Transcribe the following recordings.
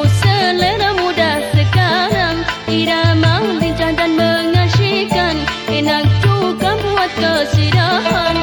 selera muda sekarang, irama lincah dan mengasyikkan, enak juga buat kesidahan.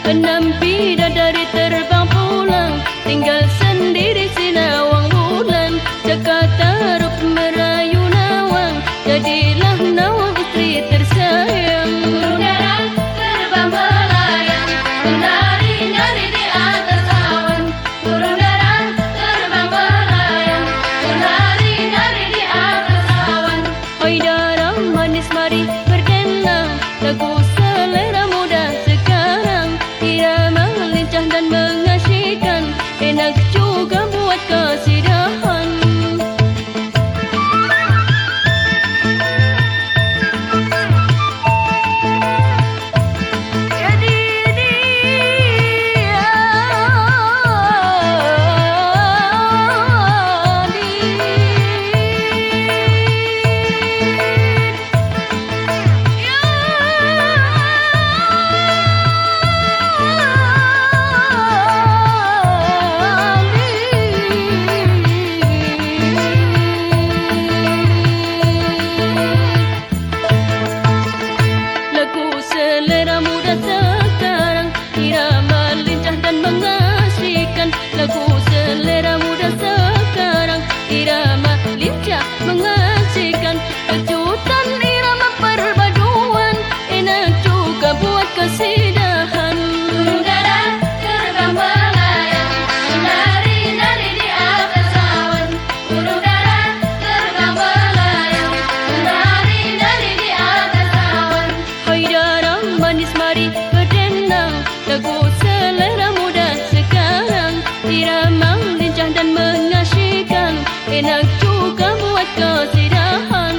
Enam bidadari terbang pulang, tinggal sendiri si nawang bulan. Jakarta rup merayu nawang, jadilah nawang istri tersayang. Udara terbang melayang, menari-nari di atas awan. Udara terbang melayang, menari-nari di atas awan. Oi darah manis mari berdendang, lagu selera muda sekarang, irama lincah dan mengasyikkan, enak juga buat kesidahan. Selera muda sekarang, irama lincah dan mengasyikkan. Lagu selera muda sekarang, irama lincah mengasyikkan. Kejutan irama perpaduan, enak juga buat kesidahan. Udara terbang melayang, menari-nari di atas awan. Udara terbang melayang, menari-nari di atas awan. Hai darah manis mari berdendang, lagu selera muda sekarang, irama lincah dan mengasyikkan, enak juga buat kesidahan.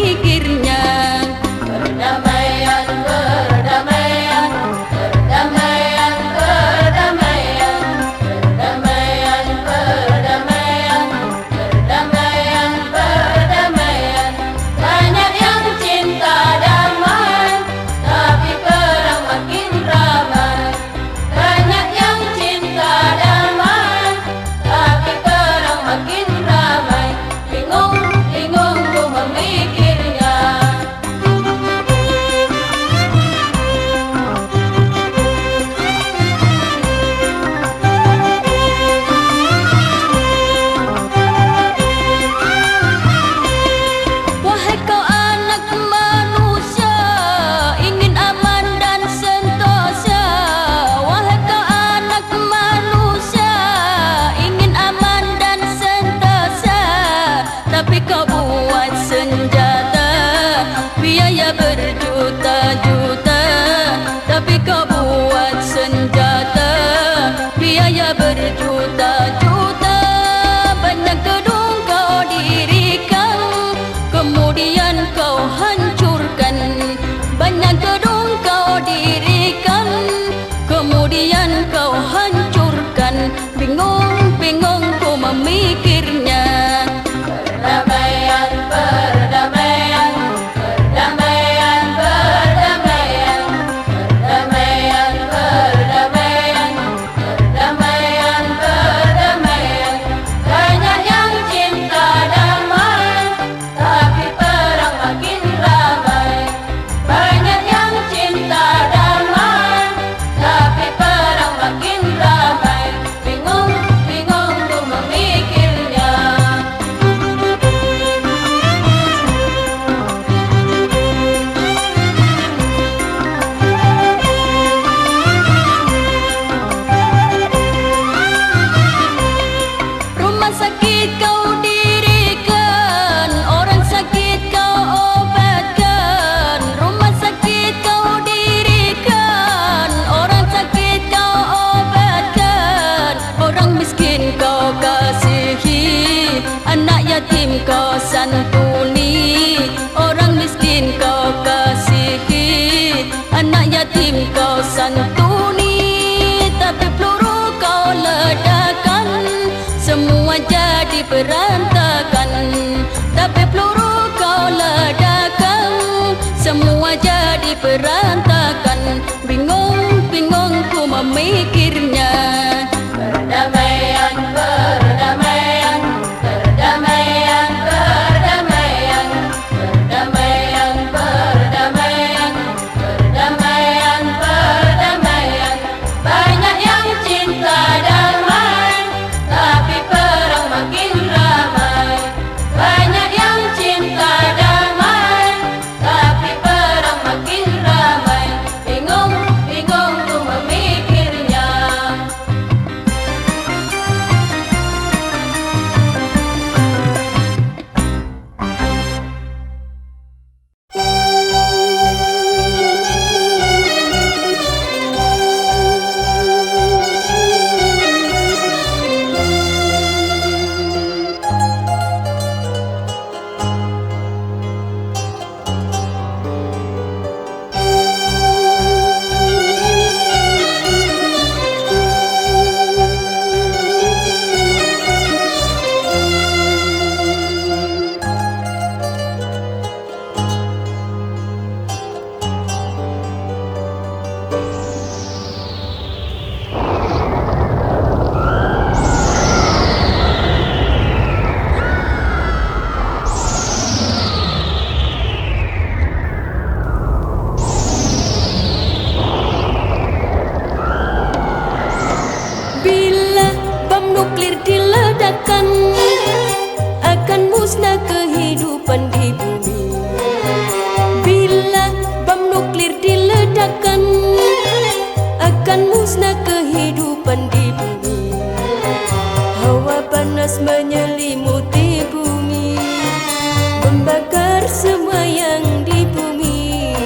memikirnya. Perdamaian, perdamaian, perdamaian, perdamaian, perdamaian, perdamaian, perdamaian, perdamaian. Banyak yang cinta damai, tapi perang makin ramai. Banyak yang cinta damai, tapi perang makin ramai. Bingung, bingung ku memikirnya. Wahai kau anak manusia, ingin aman dan sentosa. Wahai kau anak manusia, ingin aman dan sentosa. Tapi kau buat senjata, biaya berjuta-juta. Tapi kau buat senjata, biaya berjuta-juta. Banyak gedung kau dirikan, kemudian kau hancurkan. Banyak gedung kau dirikan, kemudian kau hancurkan. Bingung, bingung ku memikirnya. Perdamaian, perdamaian, perdamaian, perdamaian, perdamaian, perdamaian, perdamaian, perdamaian. Banyak yang cinta damai, tapi perang makin ramai. Banyak yang cinta damai, tapi perang makin ramai. Bingung, bingung ku memikirnya. Rumah sakit kau dirikan, orang sakit kau obatkan. Rumah sakit kau dirikan, orang sakit kau obatkan. Orang miskin kau kasihi, anak yatim kau santuni. Orang miskin kau kasihi, anak yatim kau santuni. Tapi peluru kau ledakan, semua jadi berantakan. Tapi peluru kau ledakan, semua jadi berantakan. Bingung, bingung ku memikirnya. Perdamaian, perdamaian, perdamaian, perdamaian, perdamaian, perdamaian, perdamaian, perdamaian. Banyak yang cinta damai, tapi perang makin ramai. Banyak yang cinta damai, tapi perang makin ramai. Bingung, bingung ku memikirnya. Bila bom nuklir diledakkan, akan musnah kehidupan di bumi. Bila bom nuklir diledakkan, akan musnah kehidupan di bumi. Hawa panas menyelimuti bumi, membakar semua yang di bumi.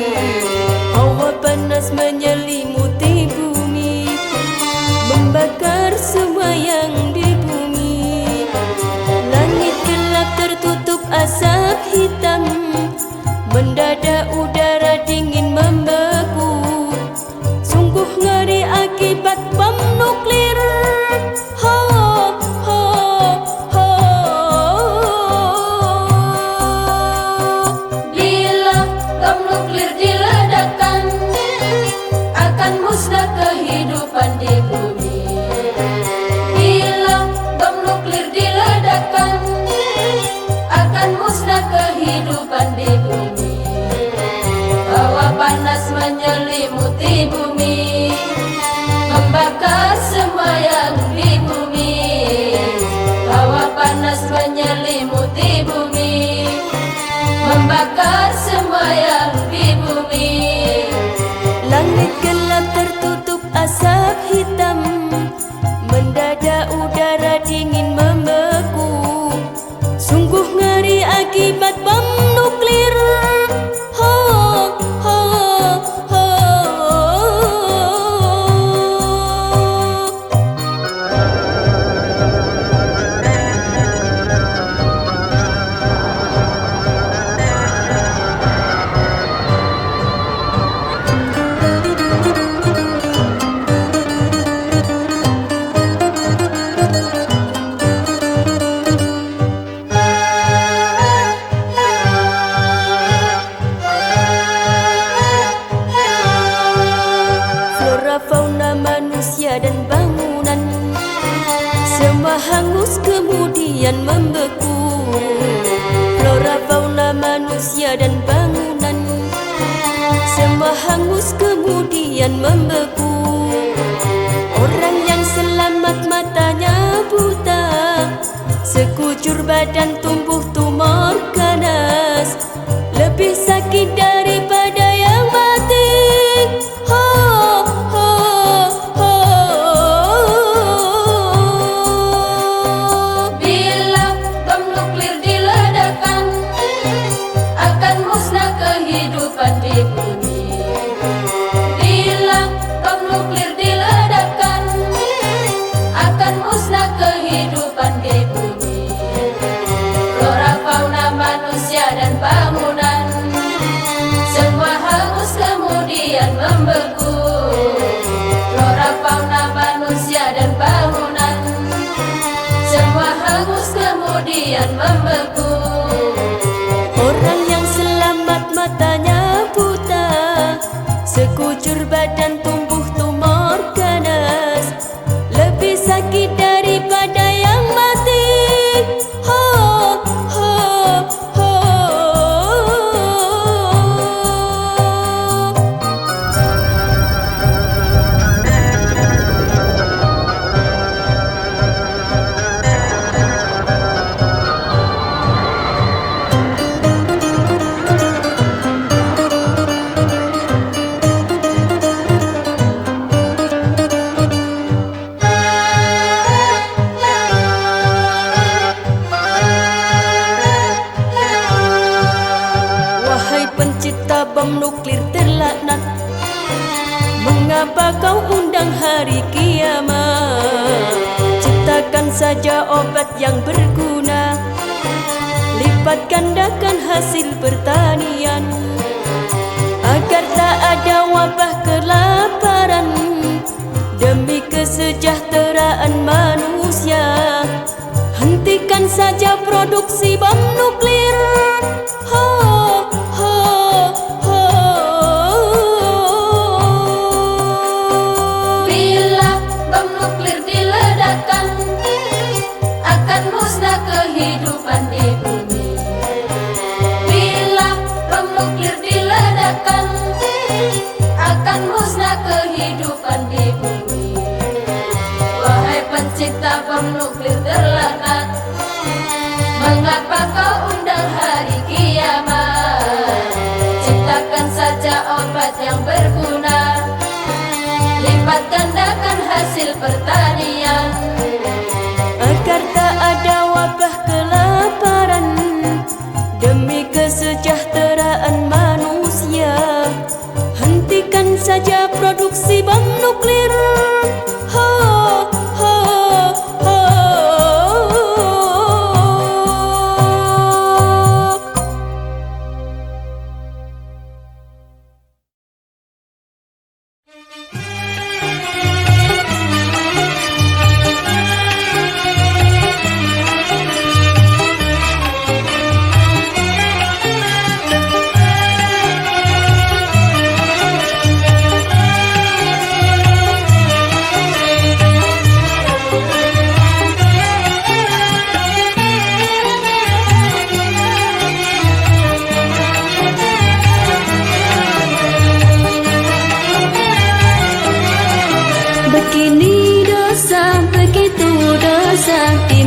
Hawa panas menyelimuti bumi, membakar semua yang di bumi. Langit gelap tertutup asap hitam, menyelimuti bumi, membakar semua yang di bumi. Hawa panas menyelimuti bumi, membakar semua yang di bumi. Langit gelap tertutup asap hitam, mendadak udara dingin membeku. Sungguh ngeri akibat bom nuklir. Ho, ho, ho. Fauna manusia dan bangunan semua hangus kemudian membeku. Flora fauna manusia dan bangunan semua hangus kemudian membeku. Orang yang selamat matanya buta, sekujur badan tumbuh tumor ganas, lebih sakit daripada yang mati. Membeku. Flora fauna manusia dan bangunan semua hangus kemudian membeku. Orang yang selamat matanya buta, sekujur badan tumbuh tumor ganas, lebih sakit daripada yang mati. Ho, ho, ho. Pencipta bom nuklir terlaknat, mengapa kau undang hari kiamat? Ciptakan saja obat yang berguna, lipat gandakan hasil pertanian, agar tak ada wabah kelaparan, demi kesejahteraan manusia. Hentikan saja produksi bom nuklir. Ho, ho, ho. Bila bom nuklir diledakkan, akan musnah kehidupan di bumi. Bila bom nuklir diledakkan, akan musnah kehidupan di bumi. Wahai pencipta bom nuklir terlaknat, mengapa kau undang hari kiamat? Ciptakan saja obat yang berguna, lipat gandakan hasil pertanian, agar tak ada wabah kelaparan, demi kesejahteraan manusia. Hentikan saja produksi bom nuklir. Ho, ho, ho.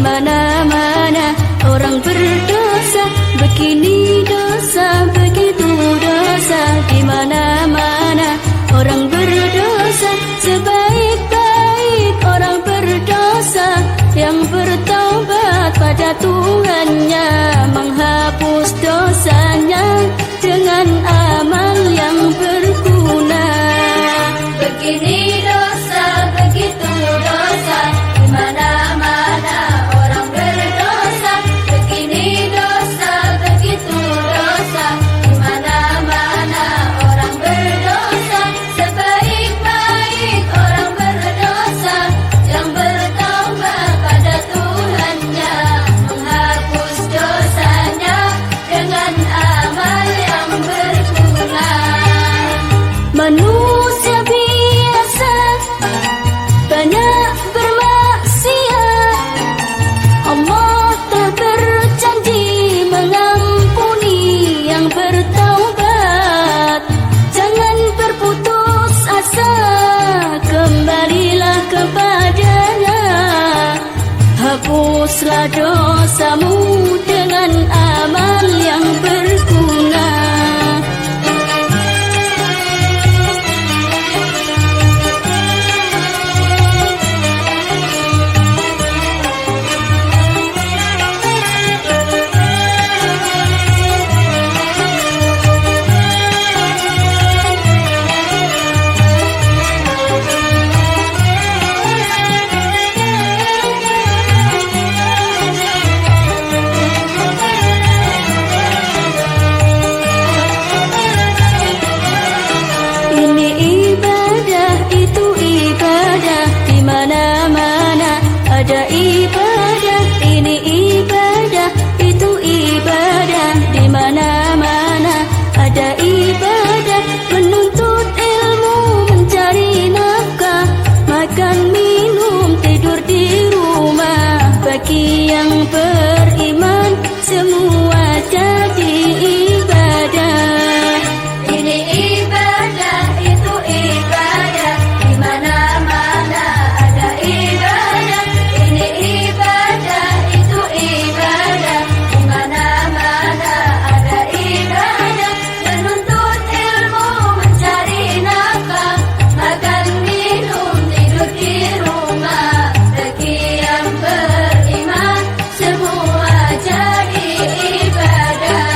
mana-mana orang berdosa, begini dosa, begitu dosa. Di mana-mana orang berdosa, sebaik-baik orang berdosa yang bertaubat pada Tuhannya, menghapus dosanya dengan amal yang berguna. Begini dosa, begitu dosa, di mana-mana orang berdosa. Begini dosa, begitu dosa, di mana-mana orang berdosa. Sebaik-baik orang berdosa yang bertaubat pada Tuhannya, menghapus dosanya dengan amal yang berguna. Manusia biasa banyak bermaksiat, Allah telah berjanji mengampuni yang bertaubat. Jangan berputus asa, kembalilah kepadanya. Hapuslah dosamu dengan amal yang berguna. Ini ibadah, itu ibadah, di mana-mana ada ibadah. Ini ibadah, itu ibadah, di mana-mana ada ibadah. Menuntut ilmu, mencari nafkah, makan minum, tidur di rumah. Bagi yang beriman semua jadi ibadah. Ini ibadah, itu ibadah, di mana-mana ada ibadah. Ini ibadah, itu ibadah, di mana-mana ada ibadah. Menuntut ilmu, mencari nafkah, makan minum, tidur di rumah. Bagi yang beriman semua jadi ibadah.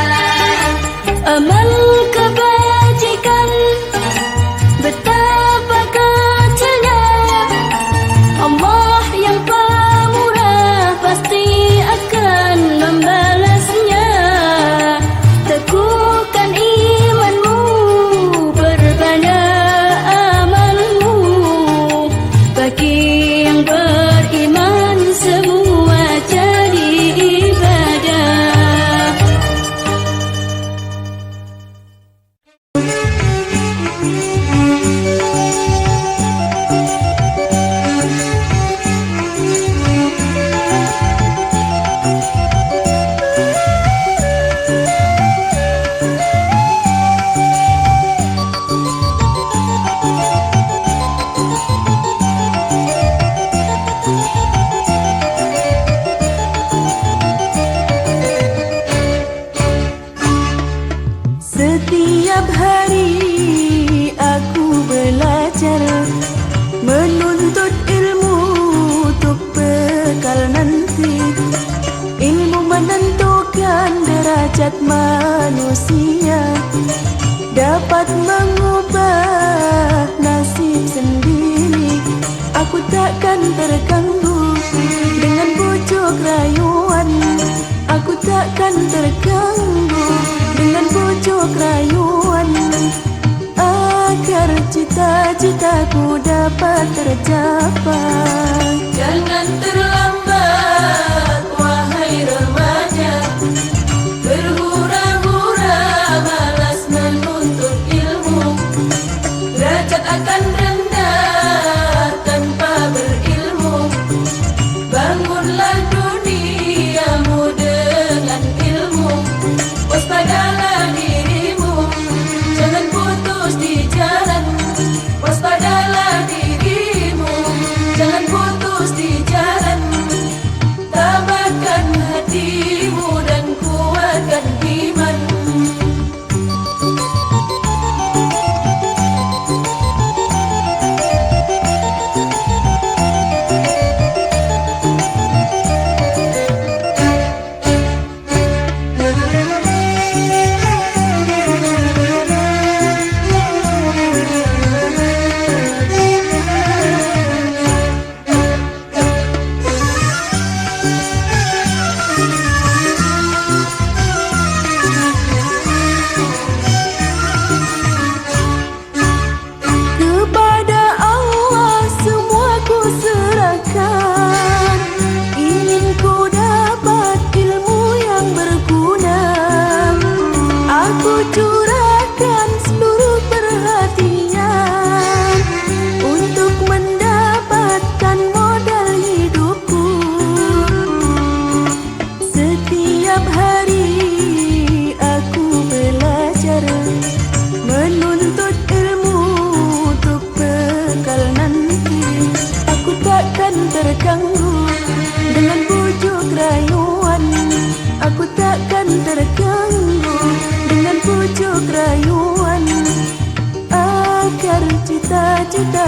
Amal kebajikan betapa kecilnya, Allah yang pemurah pasti akan membalasnya. Teguhkan imanmu, berbanyak amalmu. Bagi yang beriman semua jadi ibadah. Setiap hari aku belajar, menuntut ilmu untuk bekal nanti. Ilmu menentukan derajat manusia, dapat mengubah nasib sendiri. Aku takkan terganggu dengan bujuk rayuan. Aku takkan terganggu dengan bujuk rayuan, agar cita-citaku dapat tercapai. Jangan terlambat, wahai remaja, berhura-hura malas menuntut ilmu. Derajat akan rendah tanpa berilmu. Bangunlah duniamu dengan ilmu. Waspadalah dirimu, jangan putus di jalan. Waspadalah dirimu, jangan putus di jalan. Tak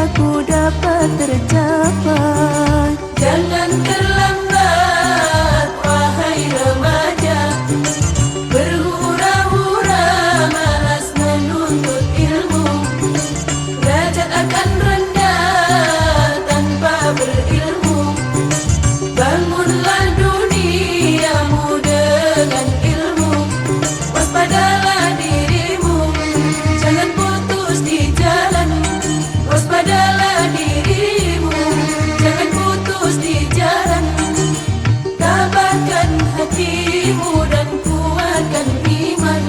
cita-citaku dapat tercapai. Jangan terlambat wahai remaja, berhura-hura malas menuntut ilmu. Derajat akan rendah tanpa berilmu. Bangunlah duniamu dengan ilmu. Waspadalah dirimu, jangan putus di jalan. Waspadalah dirimu, jangan putus di jalan. Tabahkan hatimu dan kuatkan iman.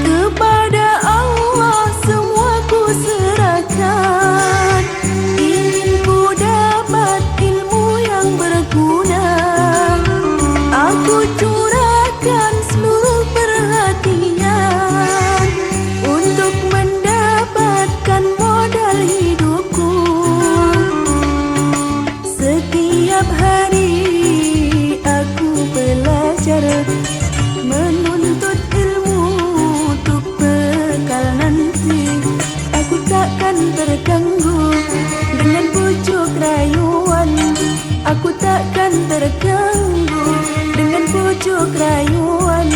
Kepada Allah semua ku serahkan. Ingin ku dapat ilmu yang berguna. Aku curahkan seluruh perhatian untuk mendapatkan modal hidupku. Setiap hari aku belajar menuntut ilmu untuk bekal nanti. Aku takkan terganggu dengan pucuk rayuan. Aku takkan terganggu dengan pucuk rayuan.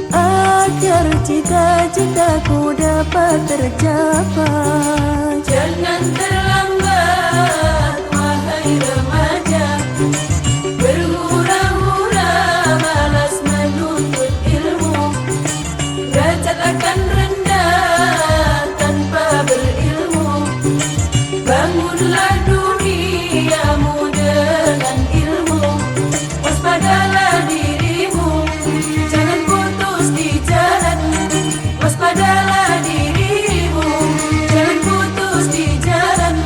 Agar cita-citaku dapat tercapai. Jangan terlambat wahai remaja, berhura-hura malas menuntut ilmu. Derajat akan rendah tanpa berilmu. Bangunlah duniamu dengan ilmu. Waspadalah dirimu, jangan putus di jalan. Waspadalah dirimu, jangan putus di jalan.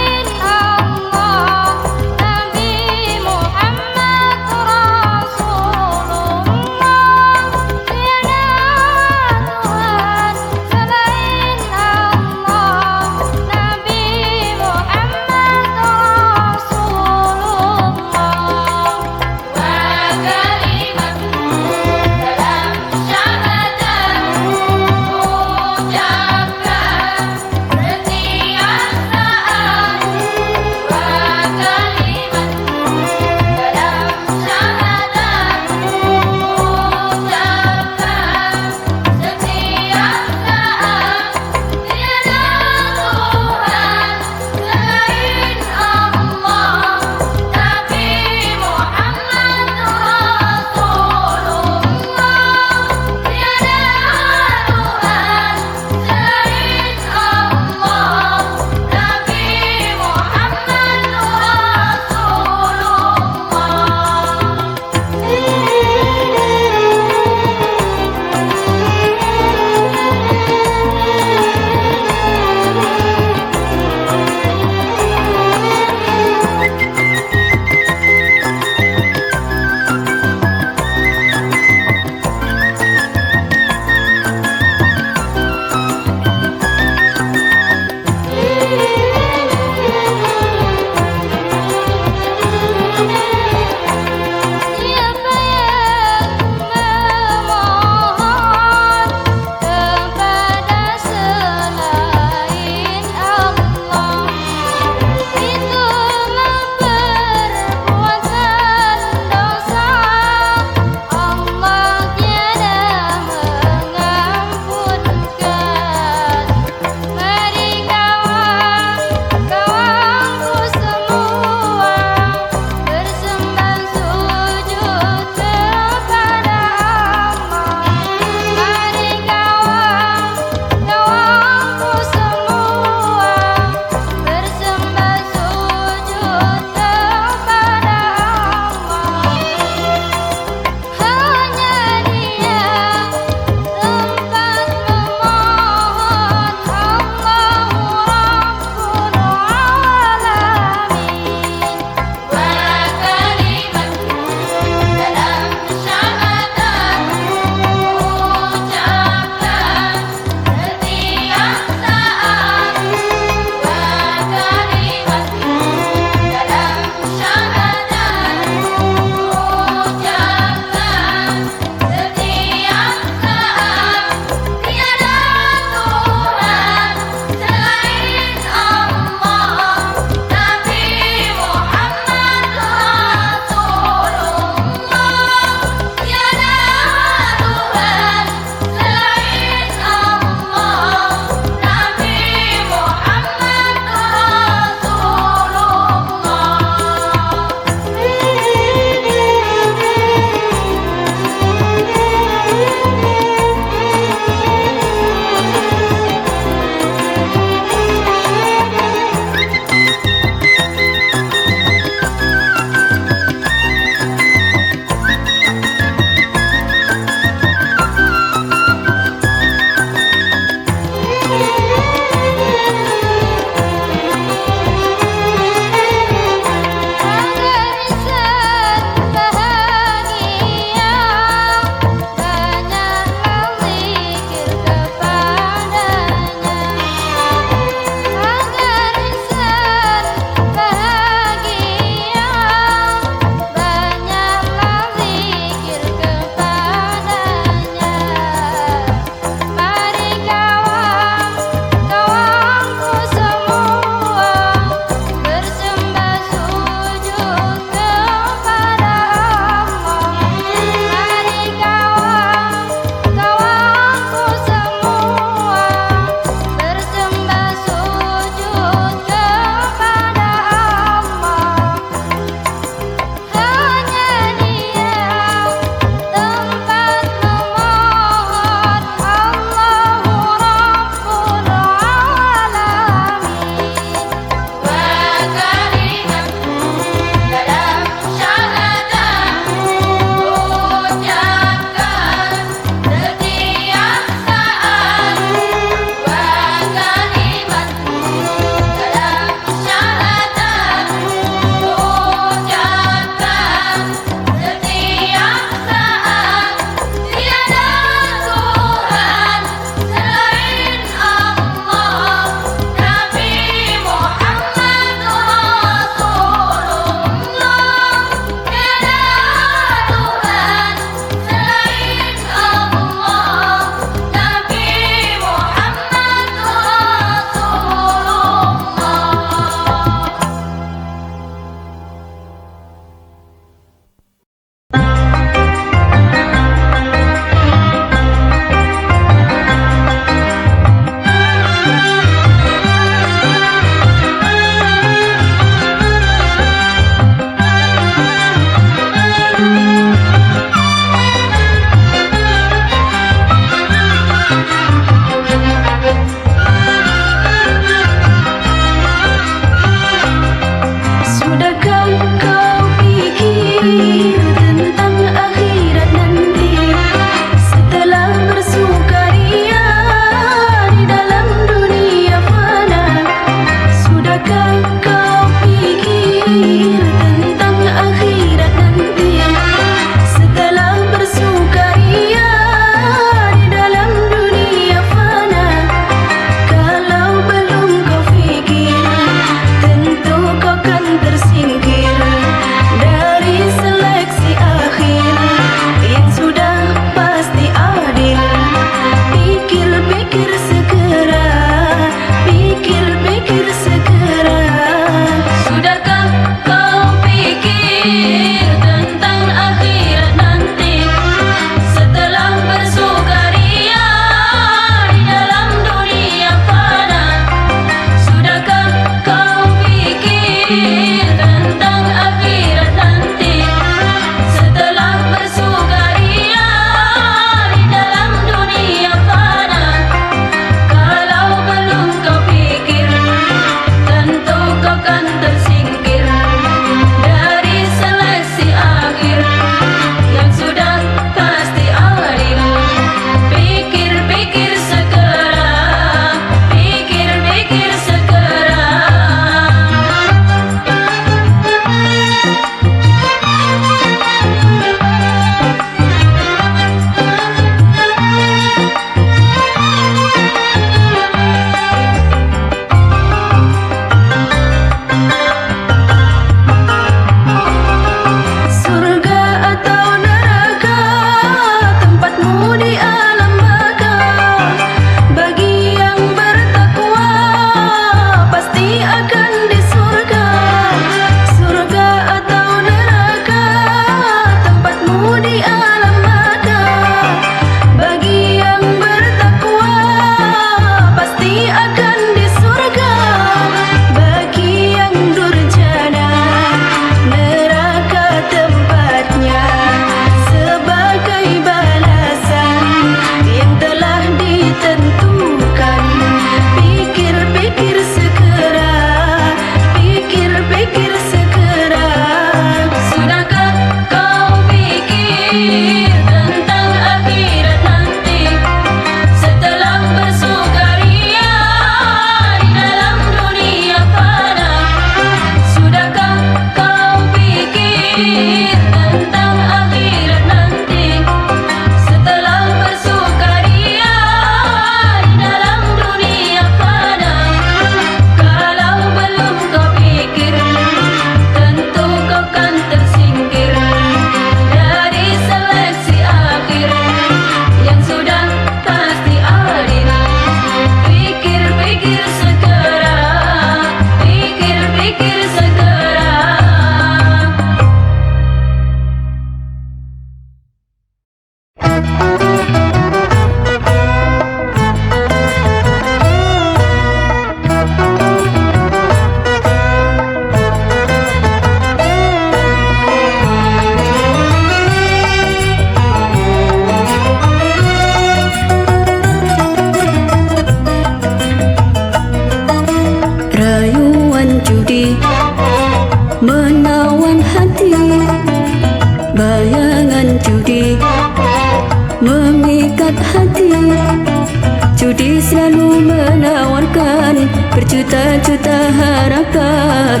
menawarkan berjuta-juta harapan.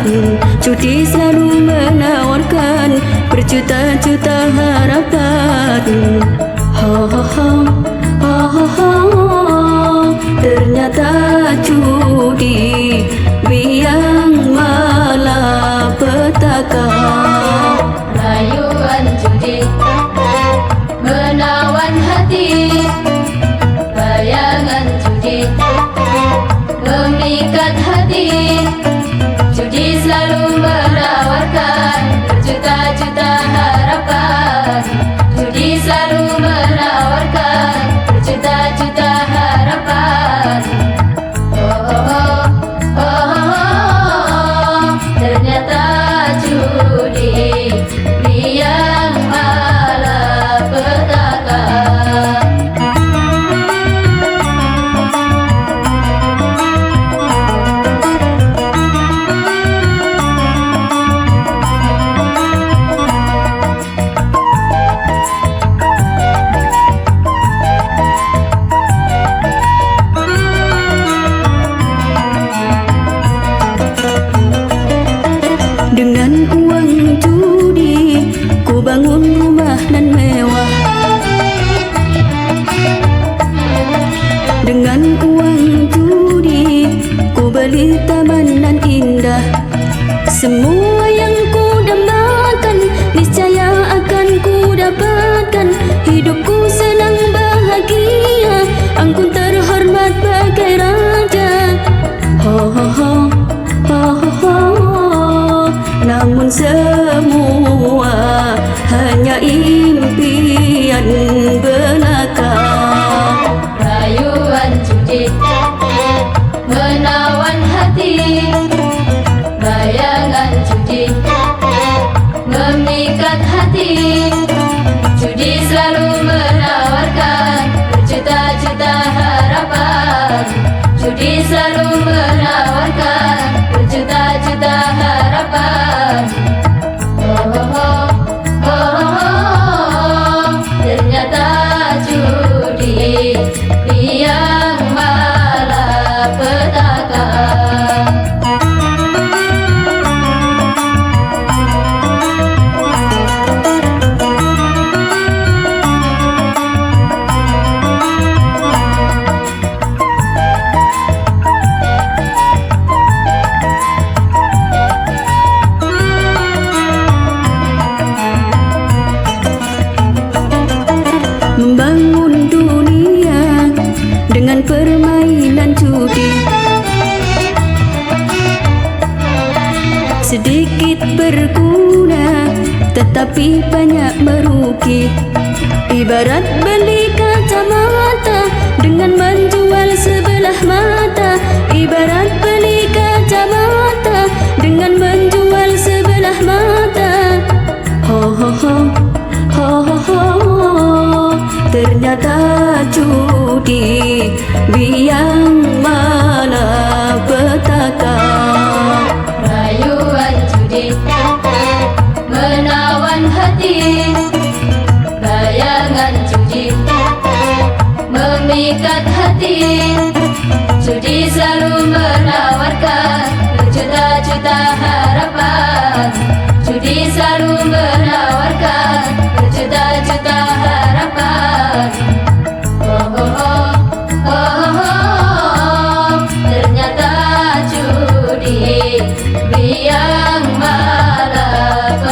Judi selalu menawarkan berjuta-juta harapan. Ha ha ha, ha ha ha. Ternyata judi biang malapetaka. Rayuan judi menawan hati, bayangan judi memikat hati. Judi selalu menawarkan berjuta-juta harapan. Judi selalu menawarkan berjuta-juta harapan. Oh, oh, oh, oh, oh, oh. Ternyata judi biang malapetaka. Dengan uang judi ku bangun rumah nan mewah. Dengan uang judi ku beli taman nan indah. Semua yang ku dambakan niscaya akan ku dapatkan. Hidupku senang bahagia, anggun terhormat bagai raja. Ho ho ho, ho ho ho. Namun semua hanya impian belaka. Rayuan judi menawan hati, bayangan judi memikat hati. Judi selalu menawarkan berjuta-juta harapan. Judi selalu menawarkan berjuta-juta harapan. Oh, oh, oh, oh, oh, oh. Ternyata judi biang malapetaka. Membangun dunia dengan permainan judi. Sedikit berguna tetapi banyak merugi. Ibarat beli kacamata dengan menjual sebelah mata. Ibarat beli kacamata dengan menjual sebelah mata. Ho ho ho, ho ho ho. Ternyata judi biang malapetaka. Rayuan judi menawan hati, bayangan judi memikat hati. Judi selalu menawarkan berjuta-juta harapan. Judi selalu menawarkan berjuta-juta harapan. Oh, oh, oh, oh, oh, oh. Ternyata judi biang malapetaka.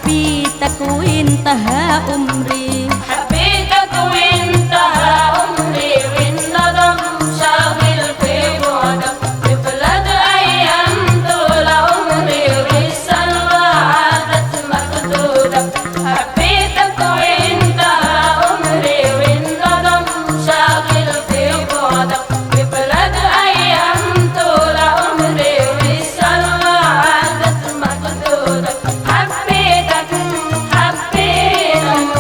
حبيتك وانتهى عمري حبيتك وانتهى عمري والندم شاغل في بعدك ببلد أيام طول عمري والسلوى عادت مخدودة حبيتك وانتهى عمري والندم شاغل في بعدك ببلد أيام طول عمري والسلوى عادت مخدودة حبيتك حبيتك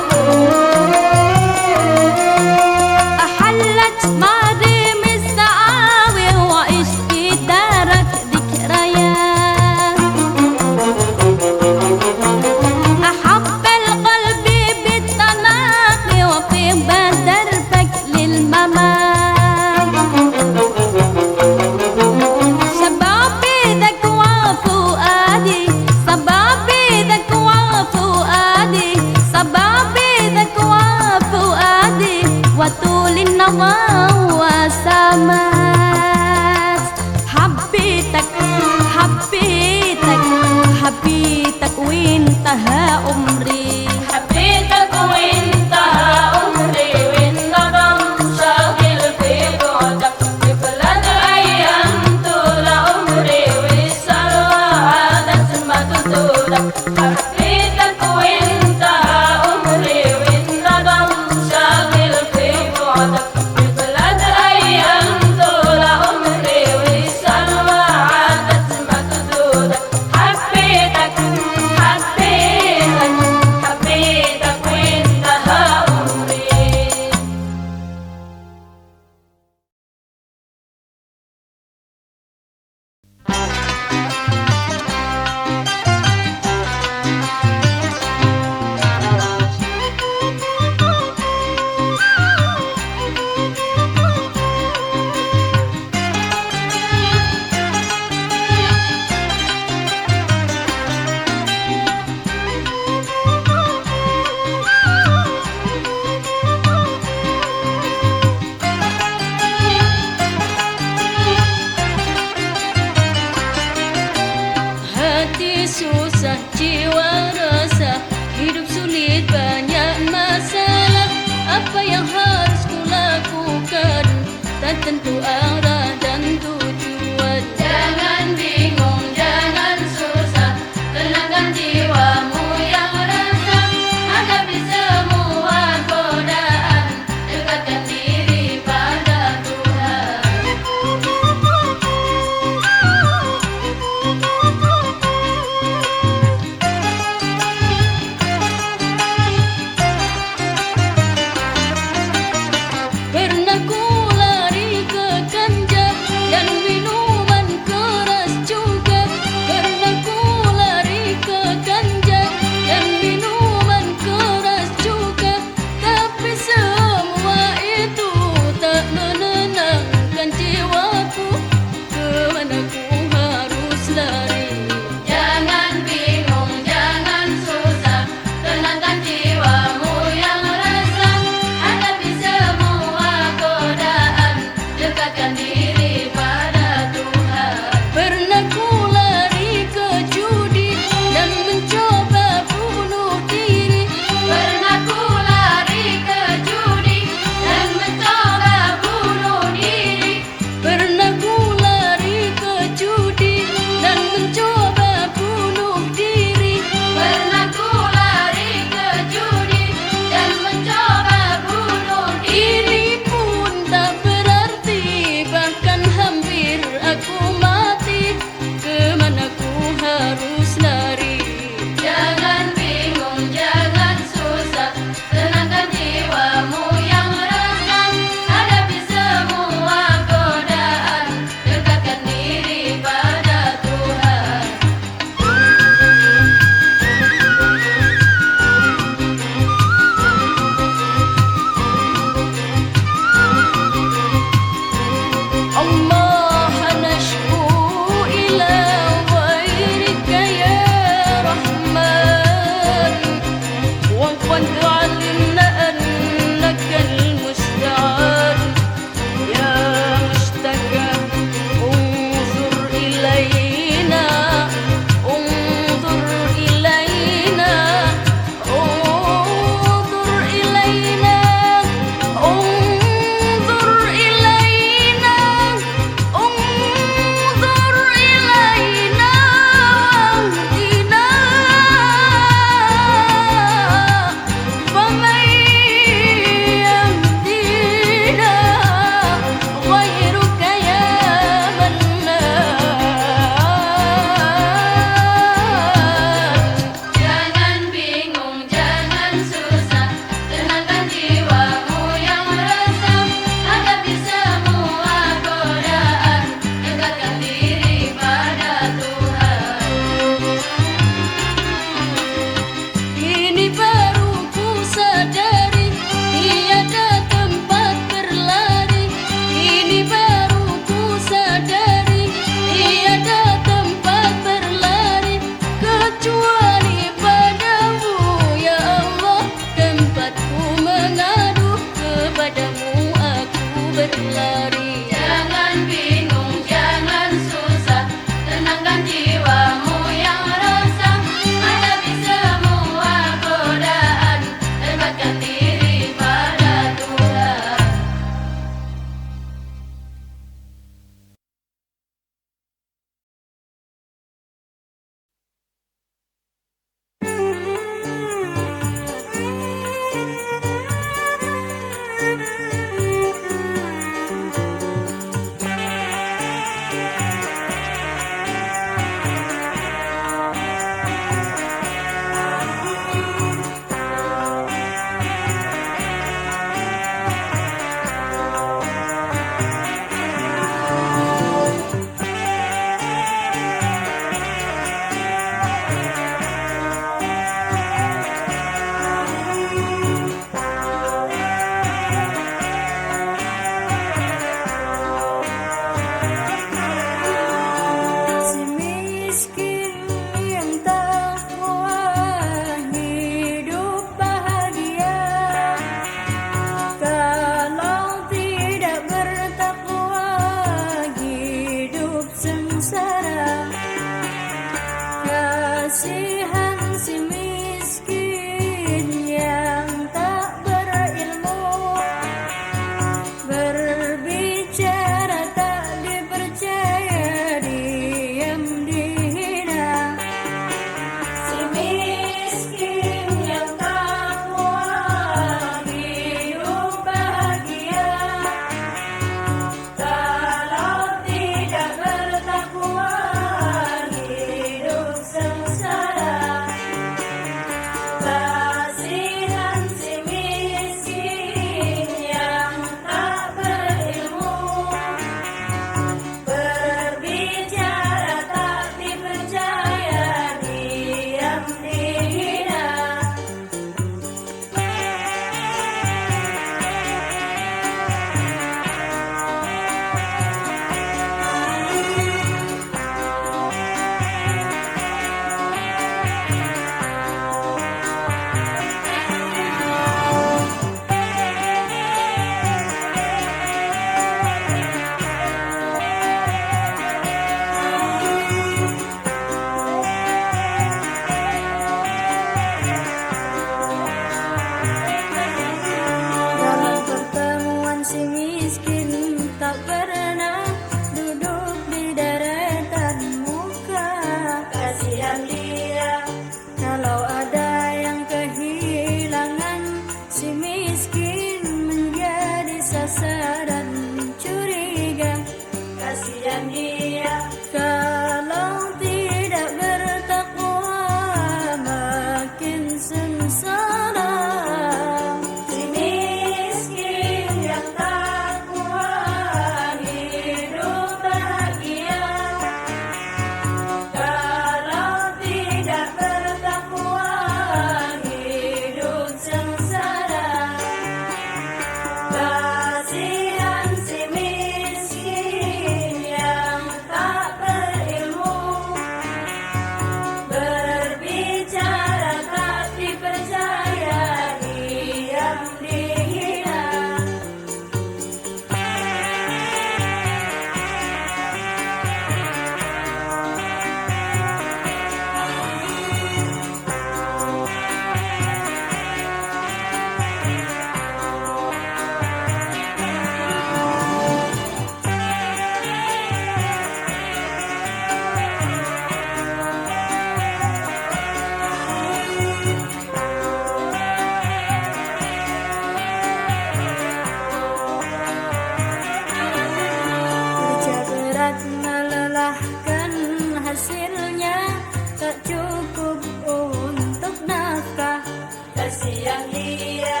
kasihan dia.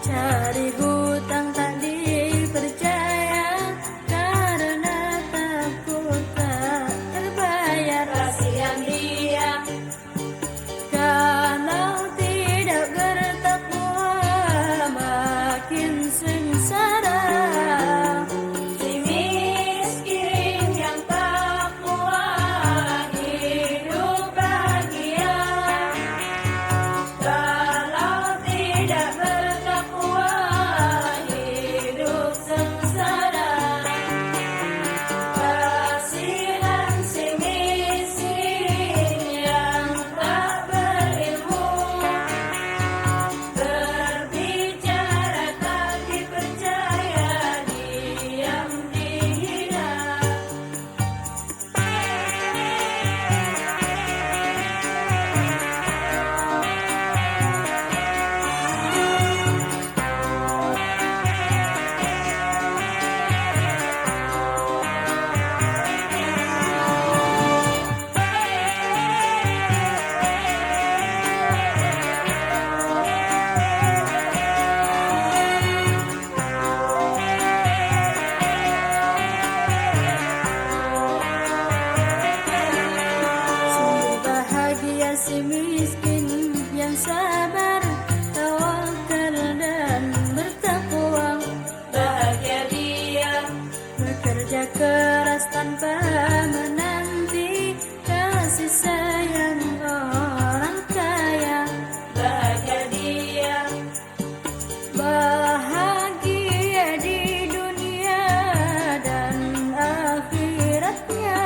Cari hutang tak dipercaya karena takut tak terbayar. Kasihan dia. Kalau tidak bertakwa makin sengsara. Si miskin yang takwa hidup bahagia. Kalau tidak bertakwa hidup sengsara. Kasihan si miskin yang tak berilmu, berbicara tak dipercaya, diam dihina. Sungguh bahagia si miskin yang sabar, tawakal dan bertakwa. Bahagia dia. Bekerja keras tanpa menanti kasih sayang orang kaya. Bahagia dia. Bahagia di dunia dan akhiratnya.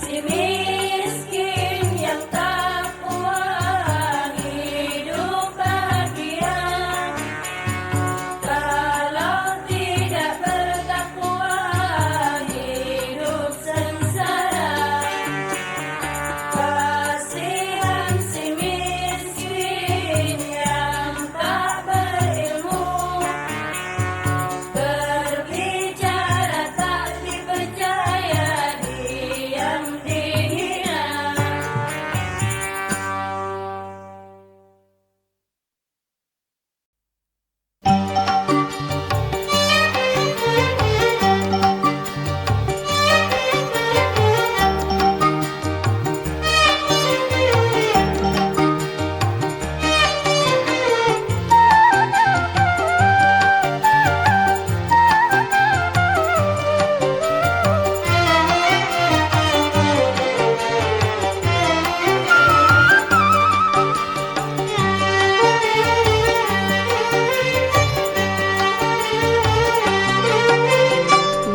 Si miskin yang takwa hidup bahagia. Kalau tidak bertakwa hidup sengsara. Kasihan si miskin yang tak berilmu, berbicara tak dipercaya, diam dihina.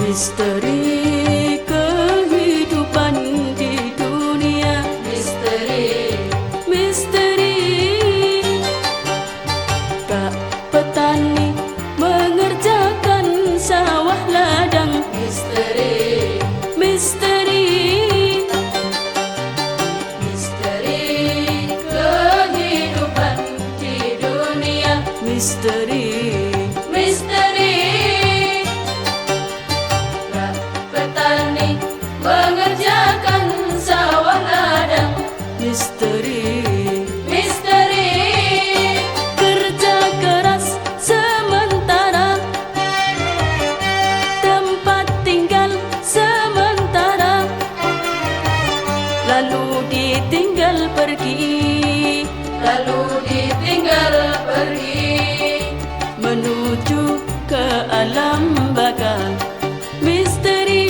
Misteri kehidupan di dunia, Misteri, misteri. Kak petani mengerjakan sawah ladang, misteri, misteri. misteri kehidupan di dunia. Misteri, Misteri, Kak petani mengerjakan sawah ladang. misteri. Misteri, Kerja keras sementara, tempat tinggal sementara, lalu ditinggal pergi, lalu ditinggal pergi. menuju ke alam baka. Misteri,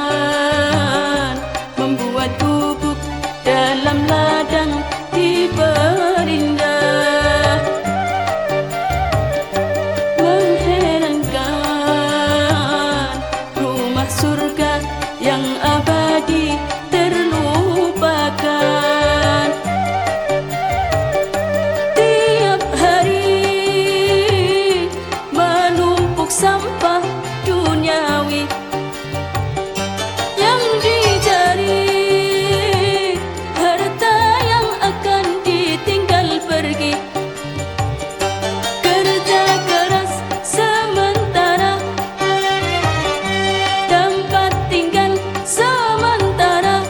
mengherankan, membuat bubuk dalam ladang diperindah. Mengherankan, rumah surga yang abadi terlupakan. Tiap hari menumpuk sampah duniawi yang dicari, harta yang akan ditinggal pergi. Kerja keras sementara, tempat tinggal sementara,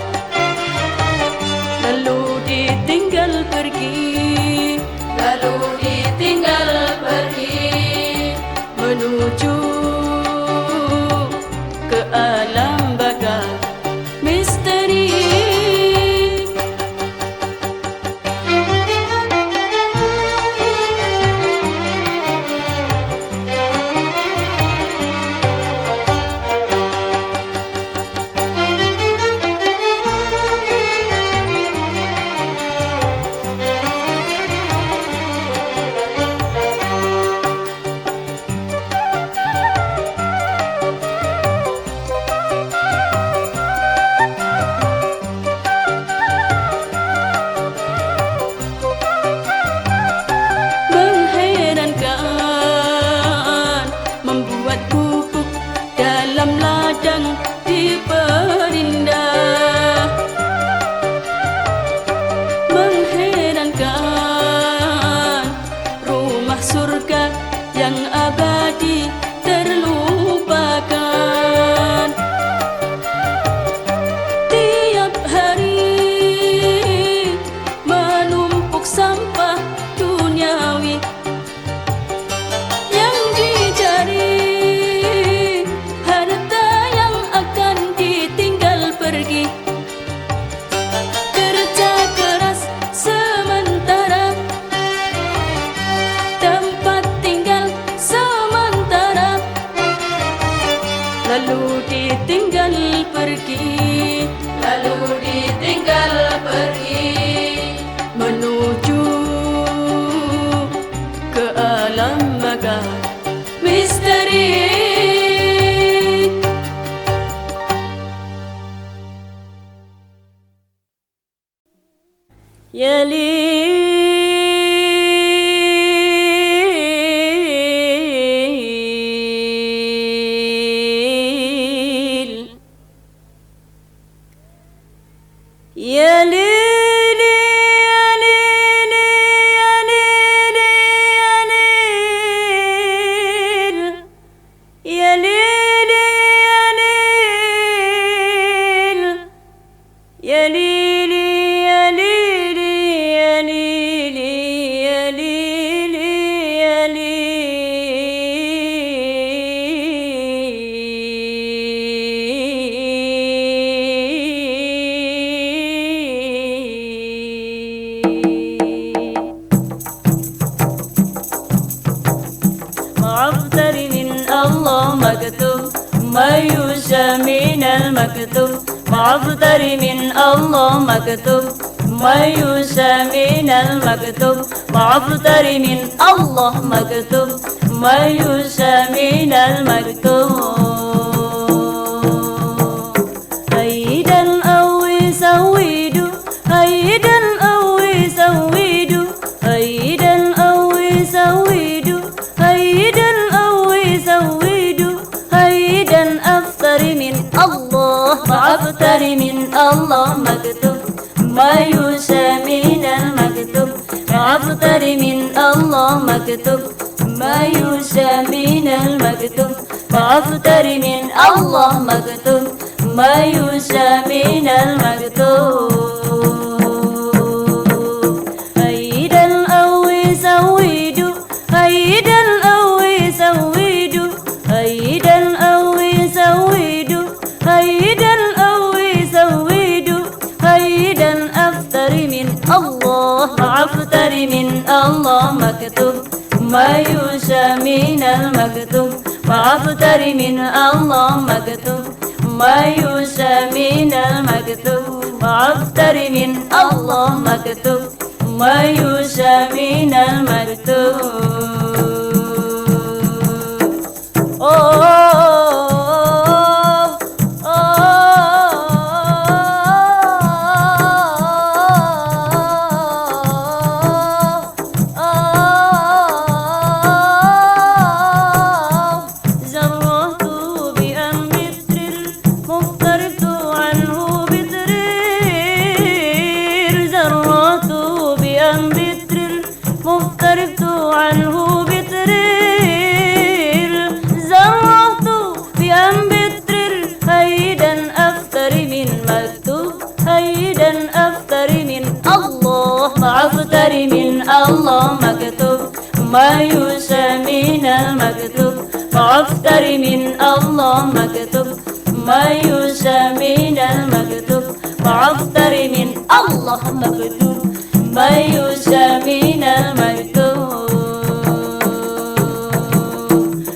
lalu ditinggal pergi, lalu ditinggal pergi menuju ke alam baka misteri. Mengherankan, membuat pupuk dalam ladang diperindah. Mengherankan, rumah surga yang abadi terlupakan. Tiap hari menumpuk sampah duniawi yang dicari, harta yang akan ditinggal pergi. Kerja keras sementara, tempat tinggal sementara, lalu ditinggal pergi, lalu ditinggal pergi menuju ke alam baka misteri. Ya Lil, ya Lil, ya Lil, ya Lil, ya Lil, ya Lil, ya Lil, ya Lil, ya Lil, ya Lil, ya Lil, ya Lil. معبر من الله مكتوب ما يوشى من المكتوب. معبر من الله مكتوب ما يوشى من المكتوب. معبر من الله مكتوب ما يوشى من المكتوب. هيدا أو يسويدو، هيدا أو يسويدو، هيدا أو يسويدو، هيدا أو يسويدو، هيدا أفطر من الله. معبر من الله مكتوب ما يوشى من المكتوب. معبر من الله مكتوب ما يوشى من المكتوب. معبر من الله مكتوب ما يوشى من المكتوب. هيدا أو يسويدو، هيدا أو يسويدو، هيدا أو يسويدو، هيدا أو يسويدو، هيدا أفطر من الله. معبر من الله مكتوب ما يوشى من المكتوب. معبر من الله مكتوب ما يوشى من المكتوب. معبر من الله مكتوب ما يوشى من المكتوب. وأفطر من الله مكتوب ما يشاء من المكتوب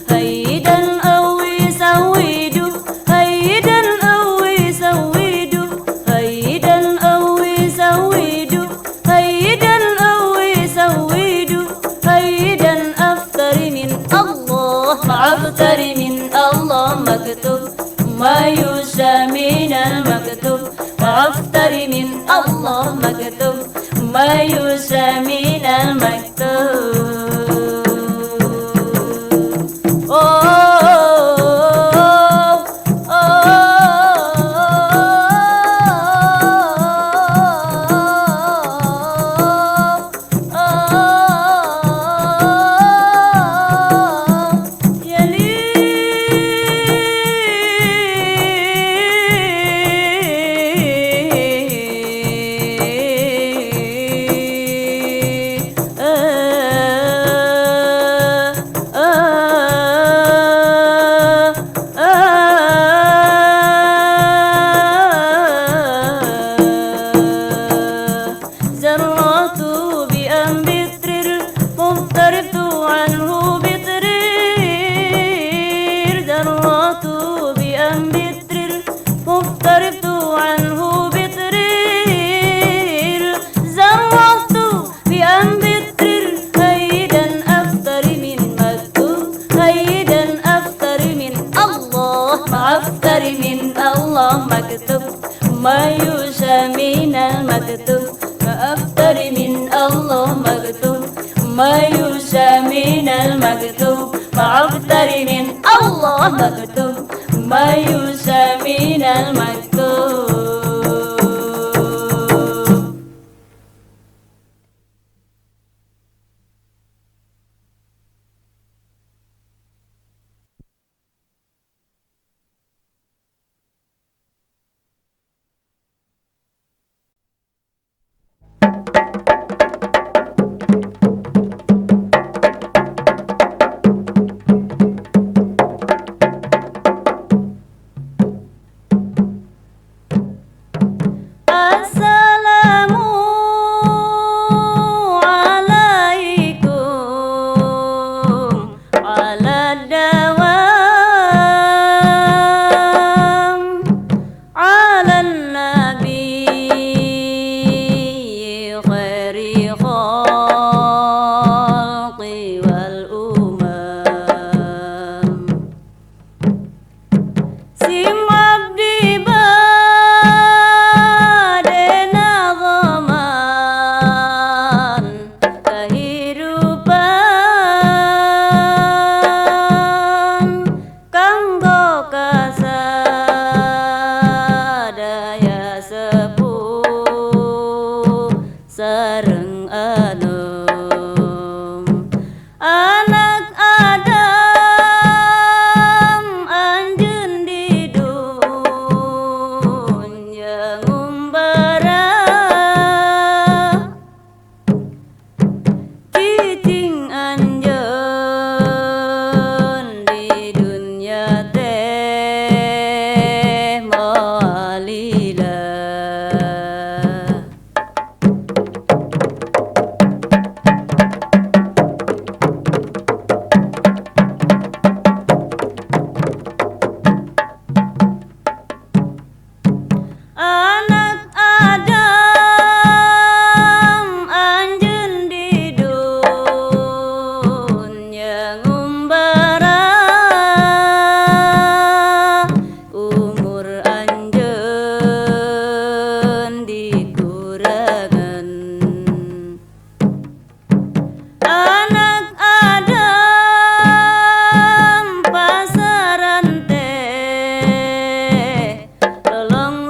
هيدا أو يسويدو هيدا أو يسويدو هيدا أو يسويدو هيدا أو يسويدو هيدا أفطر من الله أفطر من الله مكتوب ما يشاء من المكتوب وأفطر من الله مكتوب ما يشاء من المكتوب أفطر من الله مكتوب ما يشاء من المكتوب أفطر من الله مكتوب ما يشاء من المكتوب أفطر من الله مكتوب ما يشاء من المكتوب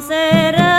Será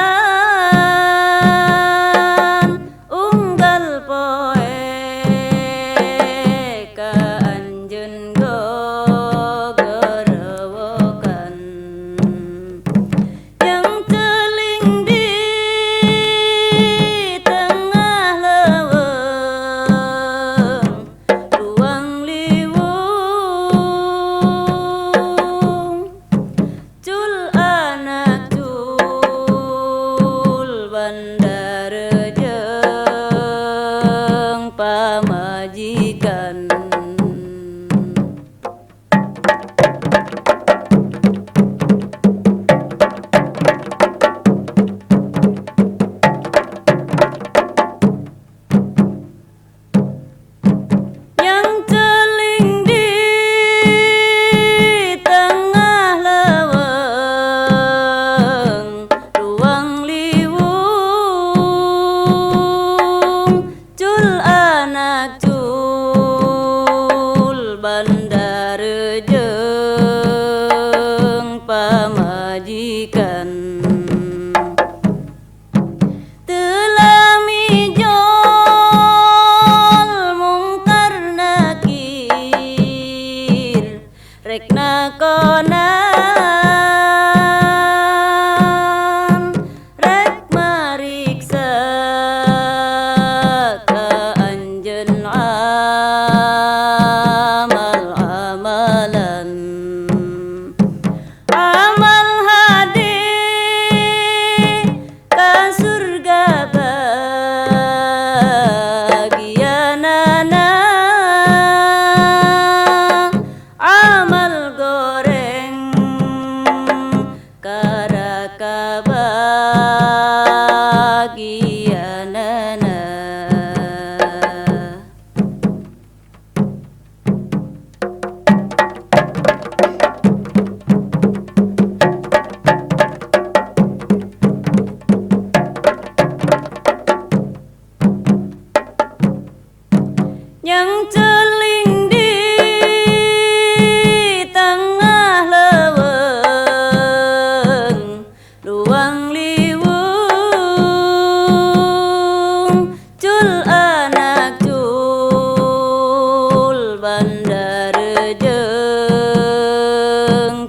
kabagianana. Yang celing di tengah leweng luang liwung, cul anak cul bandar jeung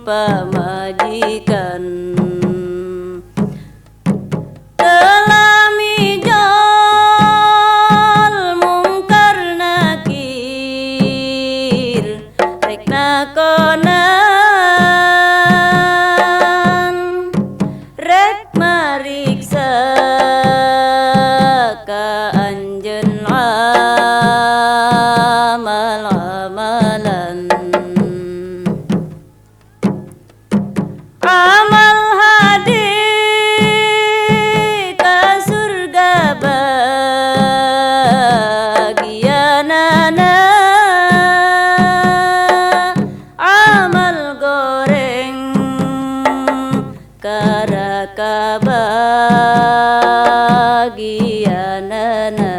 pamajikan. Konan rek mariksa ka anjeun amal-amalan. Amal hadi ka surga bagianana. Kara kabagianana.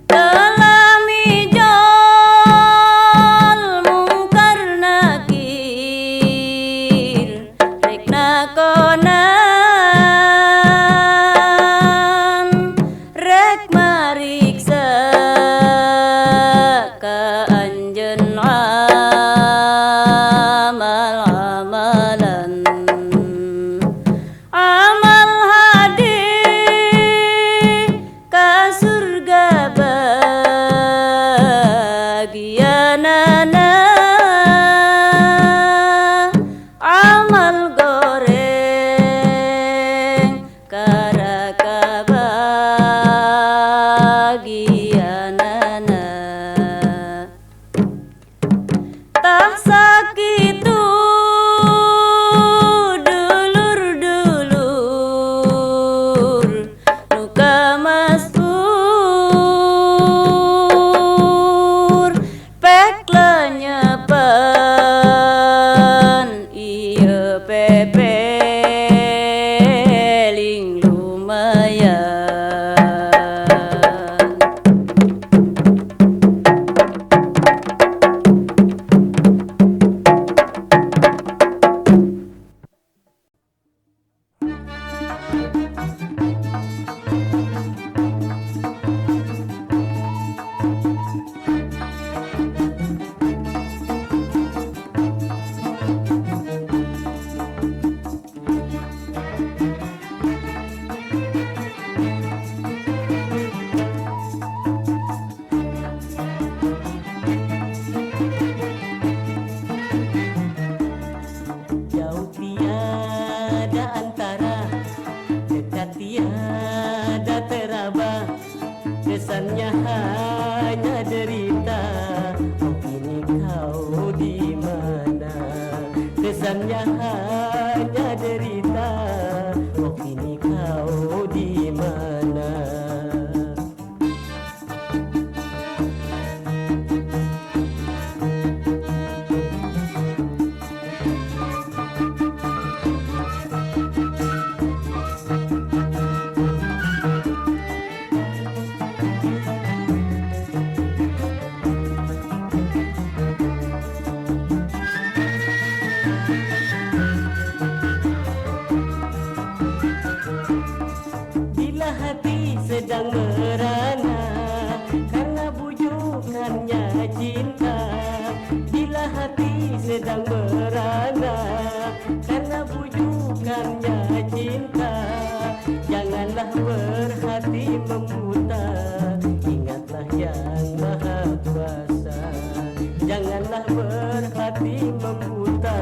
Telami jol mungkar nakir rekna konan mariksa ka anjeun amal-amalan. Amal hadi ka surga bagianana. Amal goreng kara kabagianana. Tah sakitu dulur-dulur nu kamastur pek lenyepan ieu pepeling lumayan. Jauh tiada antara, dekat tiada teraba, kesannya hanya derita. Oh kini kau di mana? Kesannya hanya derita. Oh kini kau di mana? Sedang merana karena bujukannya cinta. Bila hati sedang merana karena bujukannya cinta, janganlah berhati membuta. Ingatlah yang maha kuasa. Janganlah berhati membuta.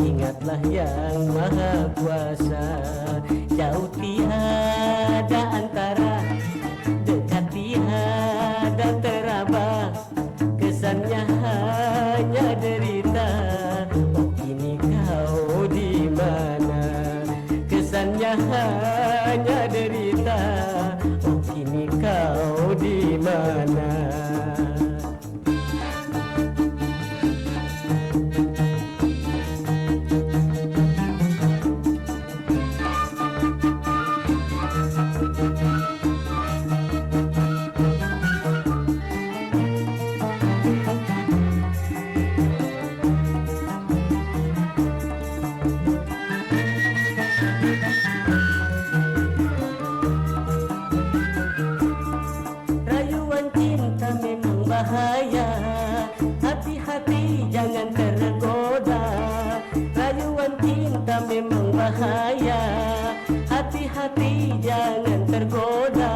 Ingatlah yang maha kuasa. Jauh tiada mana. Rayuan cinta memang bahaya, hati-hati jangan tergoda. Rayuan cinta memang bahaya, hati-hati jangan tergoda.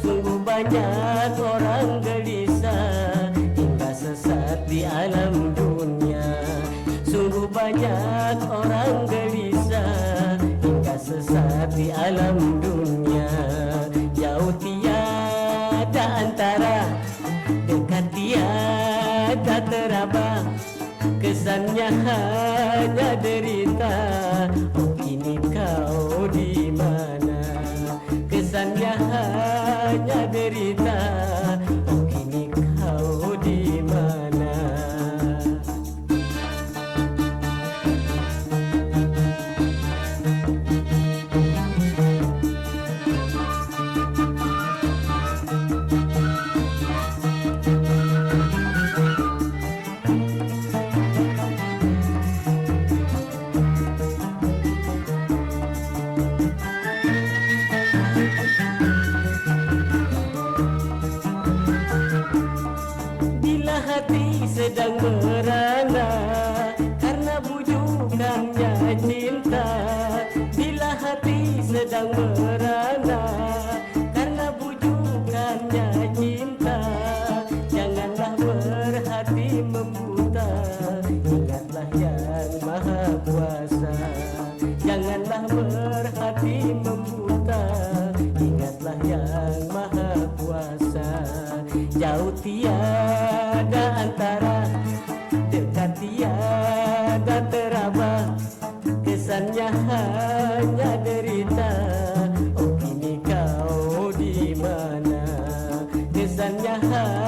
Sungguh banyak orang gelisah hingga sesat di alam dunia. Sungguh banyak orang gelisah hingga sesat di alam dunia. Jauh tiada antara, dekat tiada teraba. Kesannya hanya derita. Oh kini kau di mana? Kesannya hanya derita. Oh kini kau di mana? Bila hati sedang merana karena bujukannya cinta. Bila hati sedang merana karena bujukannya cinta. Janganlah berhati membuta, ingatlah yang maha kuasa. Janganlah berhati membuta, ingatlah yang maha kuasa. Jauh tiada antara, dekat tiada teraba. Kesannya hanya derita. Oh kini kau di mana? Kesannya hanya